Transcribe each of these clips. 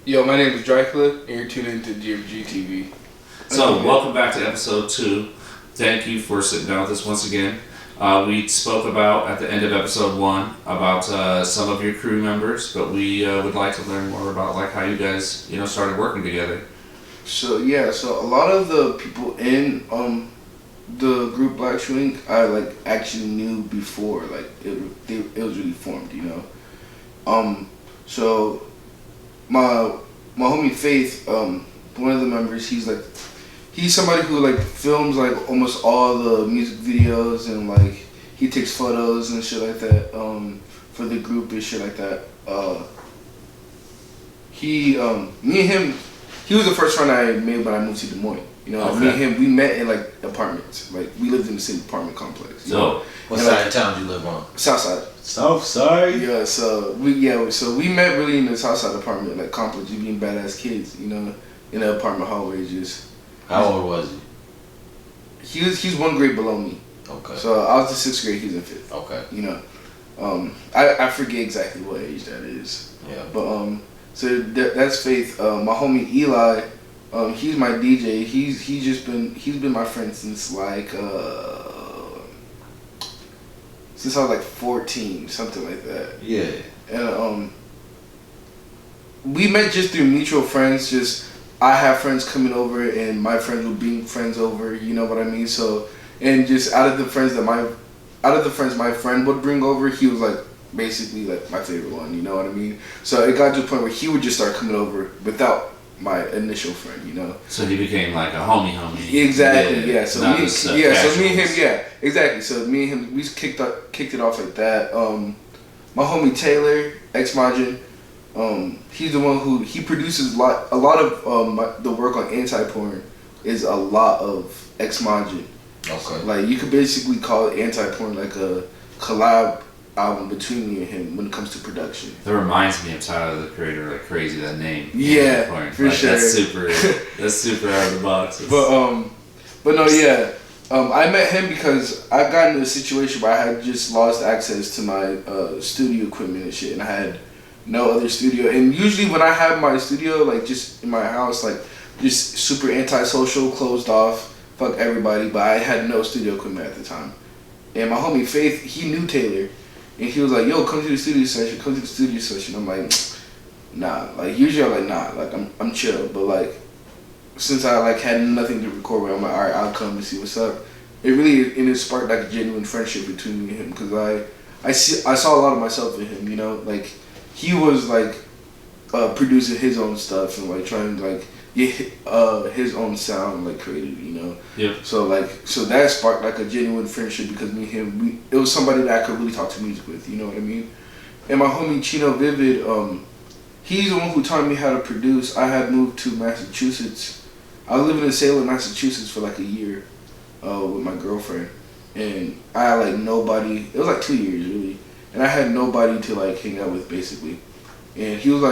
Yo, my name is Drxculv, and you're tuned into GMG TV. So, welcome back to episode 2. Thank you for sitting down with us once again. We spoke about, at the end of episode 1, about some of your crew members, but we would like to learn more about like how you guys, started working together. So a lot of the people in the group Drxculv Inc. I actually knew before it was really formed, So my homie Faith, one of the members, he's somebody who films almost all the music videos and he takes photos and shit like that for the group and shit like that. Me and him, he was the first friend I made when I moved to Des Moines. Okay. Me and him, we met in apartments. We lived in the same apartment complex. What side of town do you live on? South side. South side. Yeah, so we met really in the South side apartment complex, just being badass kids, in the apartment hallway. Just how old was he? He's 1 grade below me. Okay. So I was in 6th grade, he's in 5th. Okay. I forget exactly what age that is. Yeah. But so that's Faith. My homie Eli, he's my DJ. He's been my friend since since I was 14, something like that. Yeah. And we met just through mutual friends. Just I have friends coming over, and my friends would bring friends over. You know what I mean? So, and just out of the friends my friend would bring over, he was basically my favorite one. You know what I mean? So it got to the point where he would just start coming over without my initial friend. So he became a homie. Exactly. Yeah. So me and him. Yeah. Exactly. So me and him, we kicked it off like that. My homie Taylor, ex-Majin, he's the one who he produces a lot of the work on anti-porn is a lot of ex-Majin. Okay. You could basically call it anti-porn a collab album between me and him when it comes to production. That reminds me of Tyler the Creator, crazy, that name. Yeah, for sure. That's super out of the box. But no, yeah. I met him because I got into a situation where I had just lost access to my studio equipment and shit, and I had no other studio. And usually when I have my studio, just in my house, just super antisocial, closed off, fuck everybody, but I had no studio equipment at the time. And my homie Faith, he knew Taylor, and he was like, yo, come to the studio session. I'm like, nah. Usually I'm nah. I'm chill. But since I had nothing to record with, I'm like, alright, I'll come and see what's up. It sparked a genuine friendship between me and him, because I saw a lot of myself in him. He was producing his own stuff and trying to get his own sound created. Yeah. So that sparked a genuine friendship, because me and him, it was somebody that I could really talk to music with. You know what I mean? And my homie Chino Vivid, he's the one who taught me how to produce. I had moved to Massachusetts. I was living in Salem, Massachusetts for a year with my girlfriend, and I had nobody. It was 2 years really, and I had nobody to hang out with basically. And he was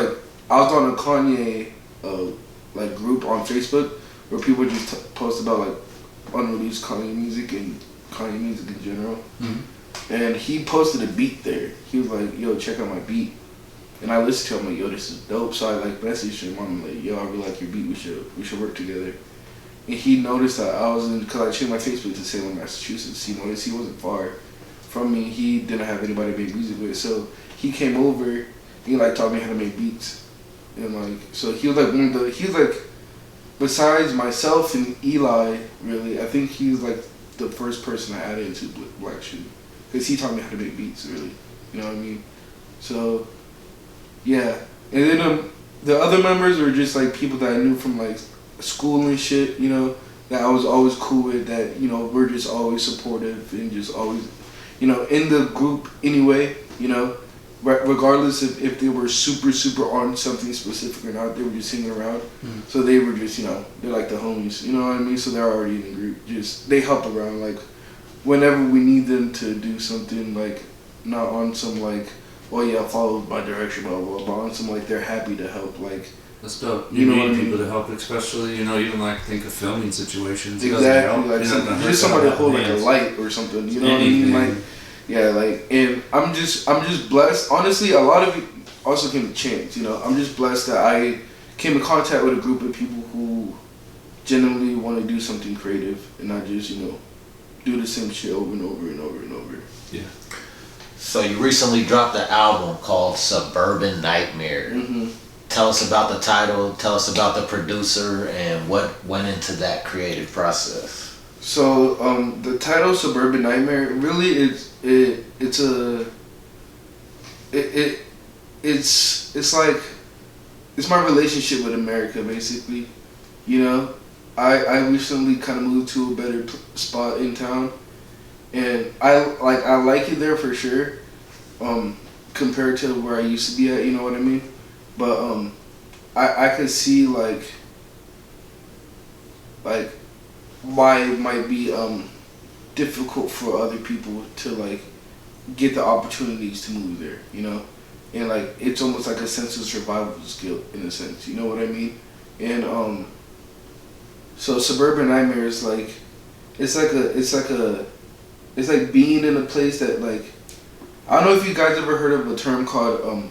I was on a Kanye group on Facebook where people just post about unreleased Kanye music and Kanye music in general. Mm-hmm. And he posted a beat there. He was like, yo, check out my beat. And I listened to him, I'm like, yo, this is dope. So I messaged him. I'm like, yo, I really like your beat. We should work together. And he noticed that I was because I changed my Facebook to Salem, Massachusetts. He noticed he wasn't far from me. He didn't have anybody to make music with. So he came over. He taught me how to make beats. And so he was besides myself and Eli, really, I think he was the first person I added into Drxculv, because he taught me how to make beats, really. You know what I mean? So, yeah. And then the other members were just people that I knew from school and shit, that I was always cool with, that, were just always supportive and just always, in the group anyway, regardless if they were super on something specific or not, they were just hanging around. Mm-hmm. So they were just, they're the homies, you know what I mean? So they're already in the group. Just, they help around, whenever we need them to do something, not on some, oh yeah, follow my direction, blah, blah, blah, on some, they're happy to help, That's dope. You know need what I mean? people to help, especially, even think of filming situations. Exactly, just somebody to hold a light or something, you know what I mean? Yeah, and I'm just blessed. Honestly, a lot of it also came to chance, I'm just blessed that I came in contact with a group of people who genuinely want to do something creative and not just, do the same shit over and over and over and over. Yeah. So you recently dropped an album called Suburban Nightmare. Mm-hmm. Tell us about the title, tell us about the producer, and what went into that creative process. So the title Suburban Nightmare really it's like it's my relationship with America basically. I recently kind of moved to a better spot in town, and I like it there for sure, compared to where I used to be at. You know what I mean? But I could see like why it might be difficult for other people to like get the opportunities to move there, and like it's almost like a sense of survival skill in a sense, you know what I mean? And so Suburban Nightmare is like it's like being in a place that like I don't know if you guys ever heard of a term called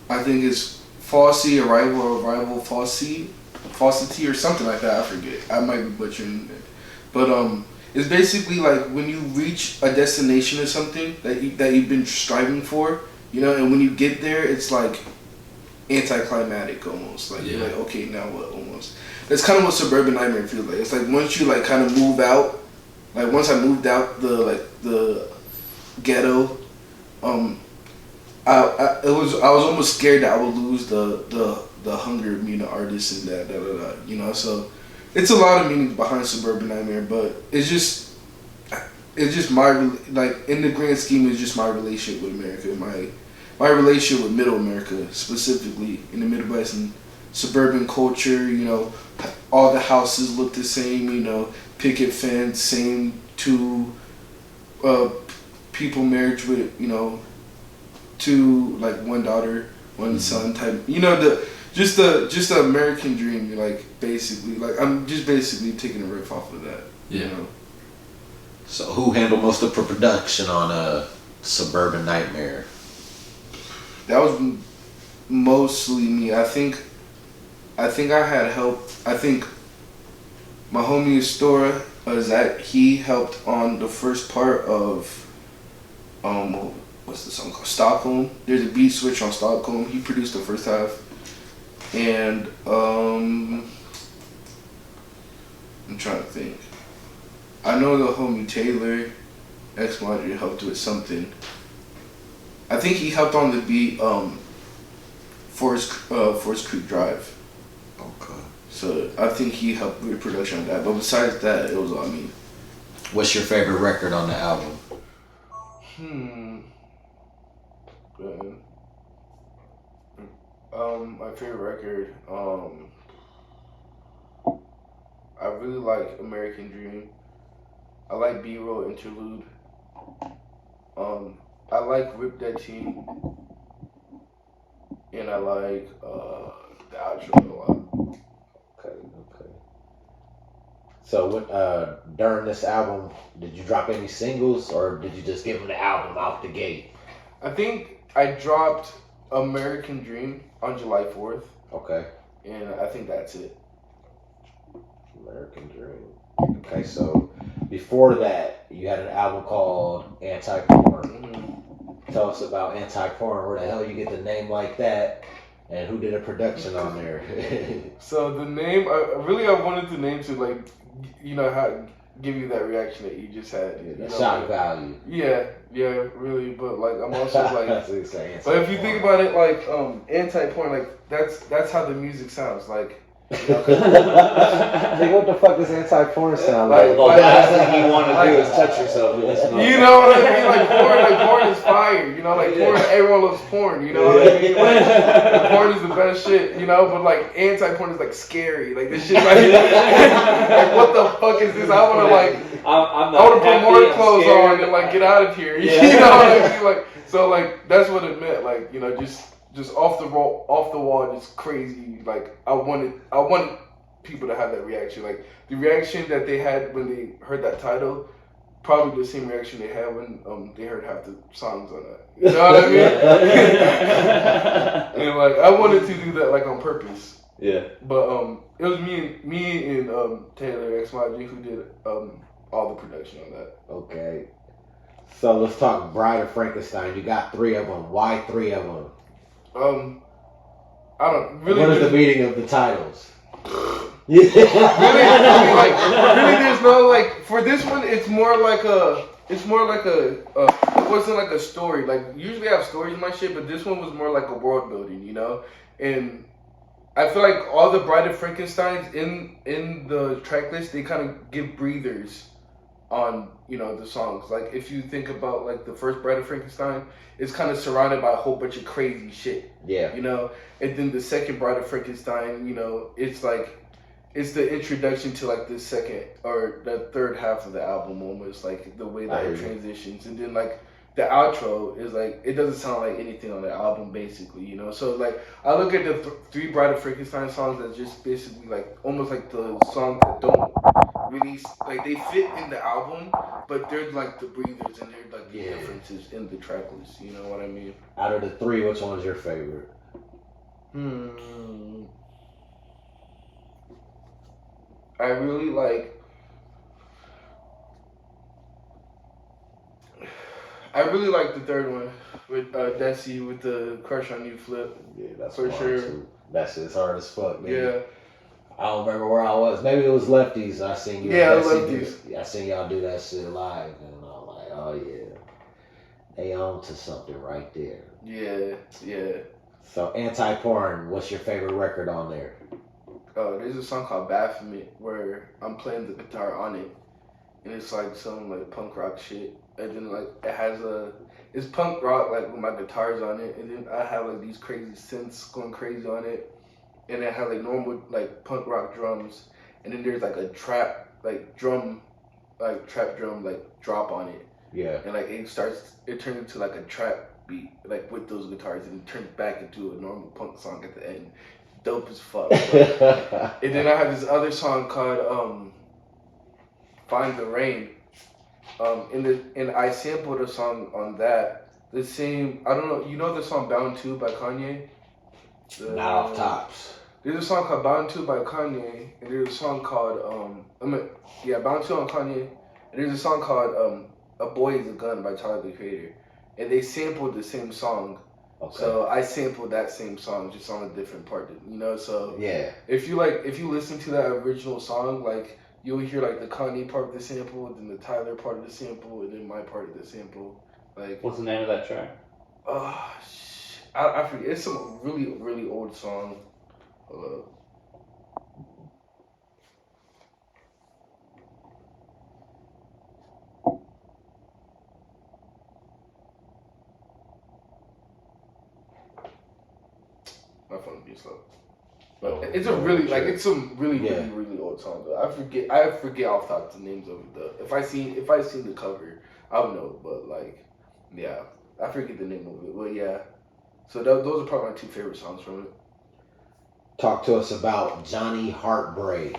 I think it's falsity arrival falsity or something like that. I forget. I might be butchering it, but it's basically like when you reach a destination or something that you've been striving for, and when you get there, it's like anticlimactic almost. Like you're like, okay, now what? Almost. That's kind of what Suburban Nightmare feels like. It's like once you like kind of move out, like once I moved out the ghetto, I was almost scared that I would lose the hunger of being an artist and that. So it's a lot of meanings behind Suburban Nightmare, but it's just my like in the grand scheme, it's just my relationship with America, my relationship with Middle America, specifically in the Midwest and suburban culture. All the houses look the same. Picket fence, same two people married with two like one daughter, one son type. Just the American dream. Like basically, like I'm just basically taking a riff off of that. Yeah. So who handled most of the production on Suburban Nightmare? That was mostly me. I think I had help. I think my homie Astora, Zach, he helped on the first part of what's the song called? Stockholm. There's a beat switch on Stockholm. He produced the first half. And I'm trying to think. I know the homie Taylor, ex-Madrid, helped with something. I think he helped on the beat Forest Creek Drive. Okay. So I think he helped with production on that. But besides that, it was all me. What's your favorite record on the album? My favorite record, I really like American Dream. I like B-Roll Interlude. I like Rip That Team. And I like the outro a lot. Okay. So what during this album, did you drop any singles or did you just give them the album out the gate? I think I dropped American Dream on July 4th. Okay. And I think that's it. American Dream. Okay, so before that, you had an album called Anti-Porn. Mm-hmm. Tell us about Anti-Porn. Where the hell you get the name like that? And who did the production on there? So the name, I wanted the name to like, give you that reaction that you just had. The shock value. Yeah, really. But like, I'm also like, That's what you're saying. But if you think about it, like, anti-porn, like that's how the music sounds. Like, Like, what the fuck does anti-porn sound like? The last thing you want to do is touch yourself. You know what I mean? Like porn is fire. Porn. Everyone loves porn. You know what I mean? Like, porn is the best shit. But like anti-porn is like scary. Like this shit, like, like what the fuck is this? I want to like, I want to put more clothes on and like get out of here. Yeah. You know what I mean? Like, so like that's what it meant. Like, just off the wall, just crazy. Like I wanted people to have that reaction. Like the reaction that they had when they heard that title, probably the same reaction they had when they heard half the songs on that. You know what I mean? And And like I wanted to do that like on purpose. Yeah. But it was me and Taylor X Maji who did all the production on that. Okay. So let's talk Bride of Frankenstein. You got 3 of them. Why 3 of them? I don't really. What is the meaning of the titles? Really, there's no like for this one. It's more like a. It wasn't like a story. Like usually I have stories in my shit, but this one was more like a world building, you know. And I feel like all the Bride of Frankensteins in the track list, they kind of give breathers on, you know, the songs. Like if you think about like the first Bride of Frankenstein, it's kind of surrounded by a whole bunch of crazy shit. Yeah. You know, and then the second Bride of Frankenstein, you know, it's like it's the introduction to like the second or the third half of the album, almost like the way that it transitions, and then like the outro is like it doesn't sound like anything on the album, basically, you know. So like I look at the 3 Bride of Frankenstein songs as just basically like almost like the songs that don't really like they fit in the album, but they're like the breathers and they're like the differences in the track list. You know what I mean? Out of the 3, which one's your favorite? I really like. I really like the third one with Desi with the Crush on You flip. Yeah, that's for sure. Too. That's as hard as fuck, man. Yeah. I don't remember where I was. Maybe it was Lefties. I seen you. Yeah, Lefties. I seen y'all do that shit live, and I'm like, oh yeah, they on to something right there. Yeah, yeah. So Anti-Porn, what's your favorite record on there? There's a song called Baphomet where I'm playing the guitar on it, and it's like some like punk rock shit, and then like it's punk rock like with my guitars on it, and then I have like these crazy synths going crazy on it, and I have like normal like punk rock drums, and then there's like a trap drum like drop on it. Yeah. And like it turns into like a trap beat like with those guitars, and it turns back into a normal punk song at the end. Dope as fuck. And then I have this other song called Find the Rain. And I sampled a song on that. The same, I don't know, you know the song Bound 2 by Kanye? Not off tops. There's a song called Bound 2 by Kanye, and there's a song called Bound 2 on Kanye, and there's a song called A Boy Is a Gun by Tyler the Creator. And they sampled the same song. Okay. So I sampled that same song just on a different part, you know. So yeah, if you listen to that original song, like you'll hear like the Kanye part of the sample, then the Tyler part of the sample, and then my part of the sample. Like what's the name of that track? I forget. It's some really really old song. My phone's being slow. But it's some really really old song though. I forget off the top the names of it though. If I seen the cover, I would know. But like, yeah, I forget the name of it. But yeah, so those are probably my 2 favorite songs from it. Talk to us about Johnny Heartbreak.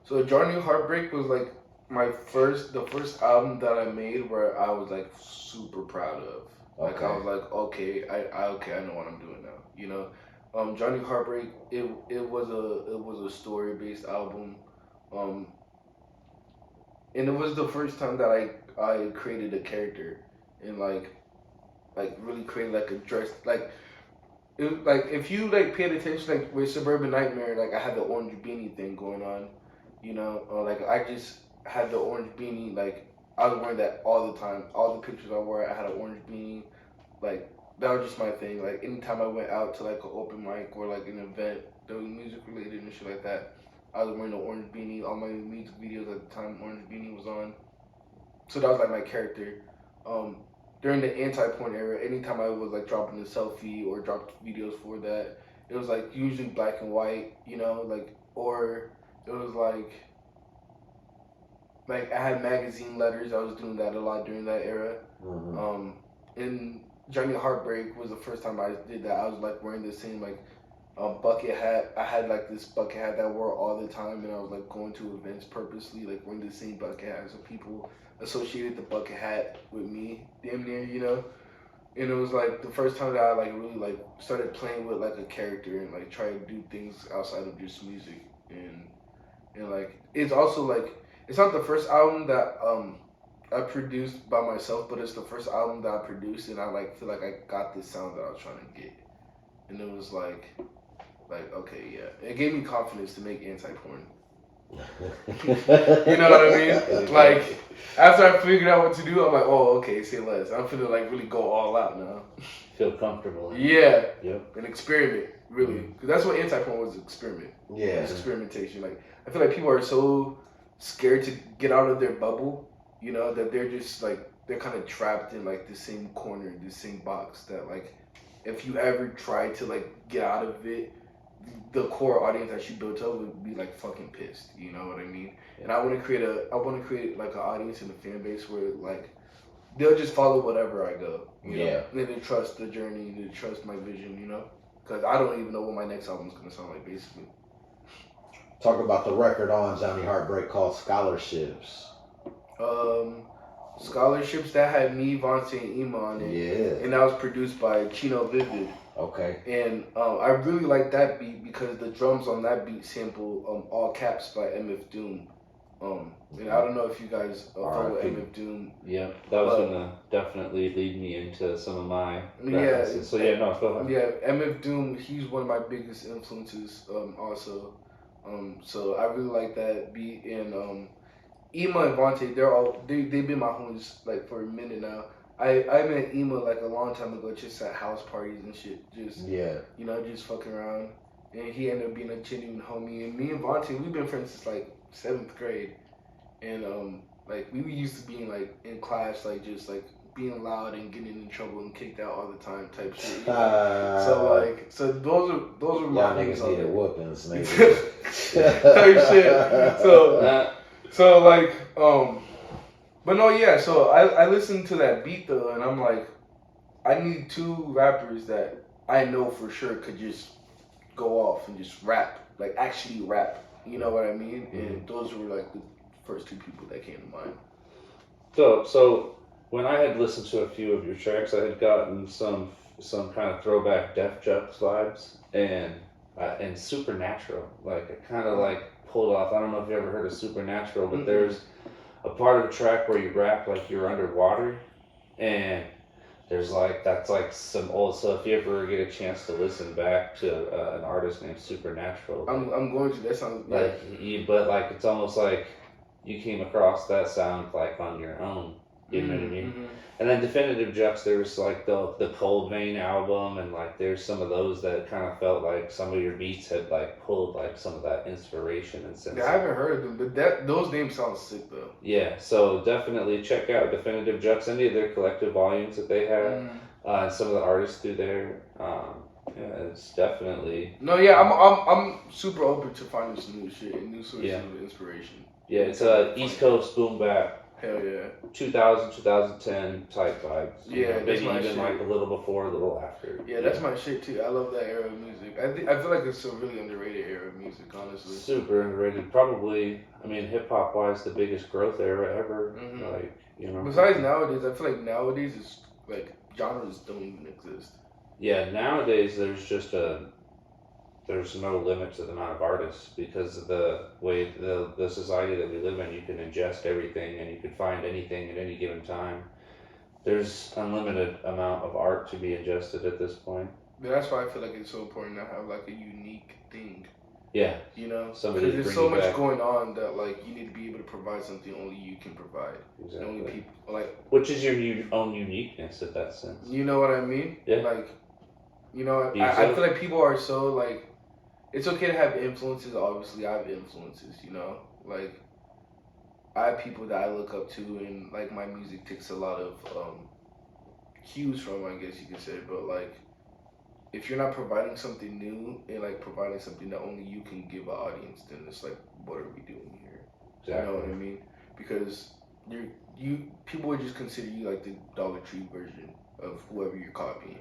So Johnny Heartbreak was like the first album that I made where I was like super proud of. Like I was like, okay, I know what I'm doing now. You know. Johnny Heartbreak, it was a story based album, and it was the first time that I created a character and like really created like a dress like if you like paid attention like with Suburban Nightmare, like I had the orange beanie thing going on, you know, like I just had the orange beanie, like I was wearing that all the time. All the pictures I wore, I had an orange beanie, like. That was just my thing. Like anytime I went out to like an open mic or like an event that was music related and shit like that, I was wearing an orange beanie. All my music videos at the time, orange beanie was on. So that was like my character. During the anti-porn era, anytime I was like dropping a selfie or dropped videos for that, it was like usually black and white, you know, like, or it was like I had magazine letters. I was doing that a lot during that era. Mm-hmm. And Johnny Heartbreak was the first time I did that. I was like wearing the same like bucket hat. I had like this bucket hat that I wore all the time, and I was like going to events purposely, like wearing the same bucket hat, so people associated the bucket hat with me, damn near, you know. And it was like the first time that I like really like started playing with like a character and like try to do things outside of just music. And like it's also like it's not the first album that I produced by myself, but it's the first album that I produced, and I like feel like I got this sound that I was trying to get. And it was like okay, yeah, it gave me confidence to make anti-porn. You know what I mean? Like after I figured out what to do, I'm like, oh, okay, say less. I'm finna like really go all out now. Feel comfortable. Yeah. Yep. An experiment, really, because that's what anti-porn was. Experiment. Yeah. It's experimentation. Like I feel like people are so scared to get out of their bubble, you know, that they're just like they're kind of trapped in like the same corner, the same box. That like if you ever try to like get out of it, the core audience that you built up would be like fucking pissed. You know what I mean? And I want to create like an audience and a fan base where like they'll just follow whatever I go. You know? And they trust the journey, they trust my vision. You know, because I don't even know what my next album is gonna sound like. Basically, talk about the record on Johnny Heartbreak called Scholarships. Scholarships that had me, Vontae, and Ema on it. Yeah. And that was produced by Chino Vivid. Okay. And I really like that beat because the drums on that beat sample All Caps by MF Doom. And I don't know if you guys follow MF Doom. Yeah, that was gonna definitely lead me into some of my references. So yeah, no, go ahead. Yeah, MF Doom, he's one of my biggest influences also. So I really like that beat. And Ema and Vontae, they've been my homies like for a minute now. I met Ema like a long time ago, just at house parties and shit. Just you know, just fucking around. And he ended up being a genuine homie. And me and Vontae, we've been friends since like 7th grade. And like we used to be like in class, like just like being loud and getting in trouble and kicked out all the time type shit. You know? So those are my niggas needed whoopings, maybe. Type shit. So like but no, yeah, so I listened to that beat though, and I'm like, I need 2 rappers that I know for sure could just go off and just rap, like actually rap. You know what I mean? Mm-hmm. And those were like the first 2 people that came to mind. So when I had listened to a few of your tracks, I had gotten some kind of throwback Drxculv vibes and Supernatural. Like it kind of like pulled off. I don't know if you ever heard of Supernatural, but there's a part of a track where you rap like you're underwater, and there's like that's like some old. So if you ever get a chance to listen back to an artist named Supernatural, I'm going to. That sounds like but like it's almost like you came across that sound like on your own. You know what I mean? Mm-hmm. And then Definitive Jux, there was like the Cold Vein album, and like there's some of those that kind of felt like some of your beats had like pulled like some of that inspiration and sense. Yeah, I haven't heard of them, but those names sound sick though. Yeah, so definitely check out Definitive Jux, any of their collective volumes that they have, some of the artists through there. Yeah, it's definitely. No, yeah, I'm super open to finding some new shit and new sources of inspiration. Yeah, it's East Coast boom bap. Hell yeah. 2000, 2010 type vibes. Yeah, maybe even shit. Like a little before, a little after. Yeah, that's my shit too. I love that era of music. I feel like it's a really underrated era of music, honestly. Super underrated. Probably, I mean, hip hop wise, the biggest growth era ever. Mm-hmm. Like, you know. Besides nowadays, I feel like nowadays it's like genres don't even exist. Yeah, nowadays there's no limit to the amount of artists because of the way the society that we live in. You can ingest everything and you can find anything at any given time. There's unlimited amount of art to be ingested at this point. But that's why I feel like it's so important to have like a unique thing. Yeah. You know? Somebody because there's so much going on that like you need to be able to provide something only you can provide. Exactly. Only people like. Which is your own uniqueness in that sense. You know what I mean? Yeah. Like, you know, I feel like people are so like. It's okay to have influences. Obviously, I have influences, you know? Like, I have people that I look up to, and, like, my music takes a lot of cues from, I guess you could say. But, like, if you're not providing something new and, like, providing something that only you can give an audience, then it's like, what are we doing here? Exactly. You know what I mean? Because people would just consider you, like, the Dollar Tree version of whoever you're copying.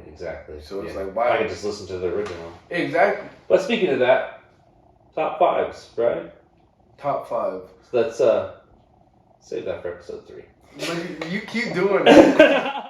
Exactly. So it's like, why? I can just listen to the original. Exactly. But speaking of that, top 5s, right? Top 5. So let's save that for episode 3. You keep doing that.